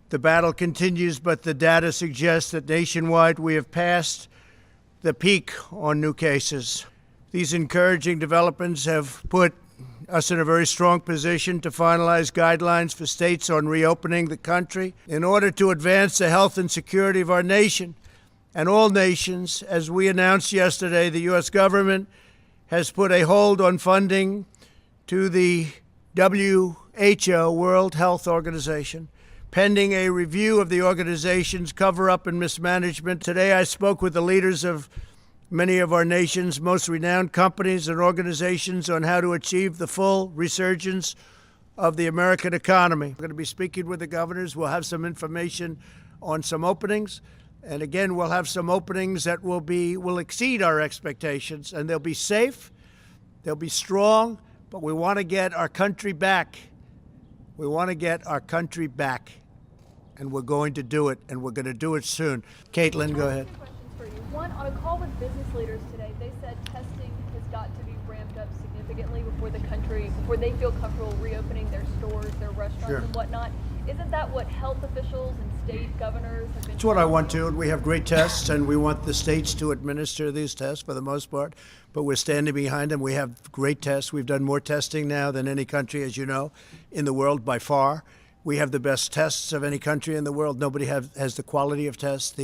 The battle continues, but the data suggests that nationwide we have passed the peak on new cases. These encouraging developments have put us in a very strong position to finalize guidelines for states on reopening the country in order to advance the health and security of our nation and all nations. As we announced yesterday, the U.S. government has put a hold on funding to the WHO, World Health Organization, pending a review of the organization's cover-up and mismanagement. Today I spoke with the leaders of many of our nation's most renowned companies and organizations on how to achieve the full resurgence of the American economy. We're going to be speaking with the governors. We'll have some information on some openings. And again, we'll have some openings that will exceed our expectations, and they'll be safe, they'll be strong, but we want to get our country back. We want to get our country back, and we're going to do it, and we're going to do it soon. Caitlin, go ahead. One, on a call with business leaders today, they said testing has got to be ramped up significantly before they feel comfortable reopening their stores, their restaurants, and whatnot. Isn't that what health officials and state governors have been? It's what I want to. We have great tests, and we want the states to administer these tests for the most part, but we're standing behind them. We have great tests. We've done more testing now than any country, as you know, in the world by far. We have the best tests of any country in the world. Nobody has the quality of tests.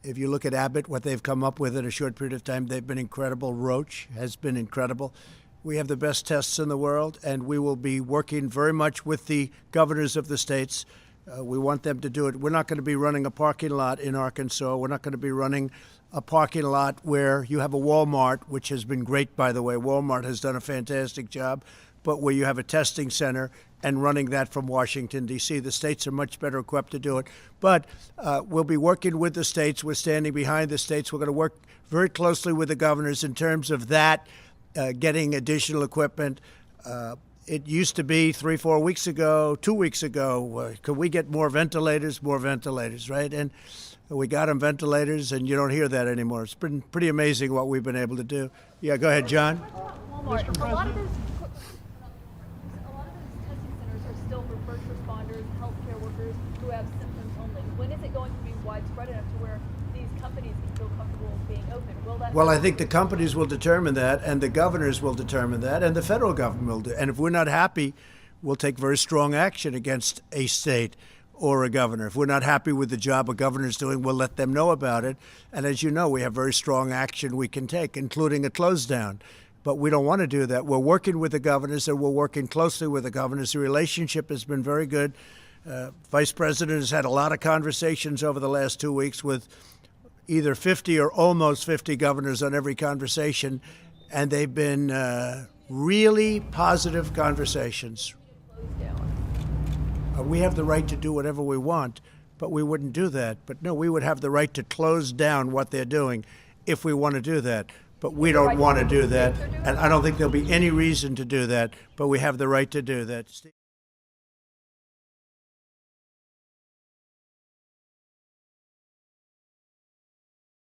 If you look at Abbott, what they've come up with in a short period of time, they've been incredible. Roche has been incredible. We have the best tests in the world, and we will be working very much with the governors of the states. We want them to do it. We're not going to be running a parking lot in Arkansas. We're not going to be running a parking lot where you have a Walmart, which has been great, by the way. Walmart has done a fantastic job, but where you have a testing center and running that from Washington, D.C. The states are much better equipped to do it. But we'll be working with the states. We're standing behind the states. We're going to work very closely with the governors in terms of that, getting additional equipment. It used to be 3-4 weeks ago, 2 weeks ago, could we get more ventilators? More ventilators, right? And we got them ventilators, and you don't hear that anymore. It's been pretty amazing what we've been able to do. Yeah, go ahead, John. Walmart. A lot of those testing centers are still for first responders, healthcare workers who have symptoms only. When is it going to be widespread enough to where these companies can feel comfortable being open? Well, I think the companies will determine that, and the governors will determine that, and the federal government will do. And if we're not happy, we'll take very strong action against a state or a governor. If we're not happy with the job a governor's doing, we'll let them know about it. And as you know, we have very strong action we can take, including a close down. But we don't want to do that. We're working with the governors, and we're working closely with the governors. The relationship has been very good. Vice President has had a lot of conversations over the last 2 weeks with either 50 or almost 50 governors on every conversation, and they've been really positive conversations. We have the right to do whatever we want, but we wouldn't do that. But no, we would have the right to close down what they're doing if we want to do that. But we don't want to do that, and I don't think there'll be any reason to do that, but we have the right to do that.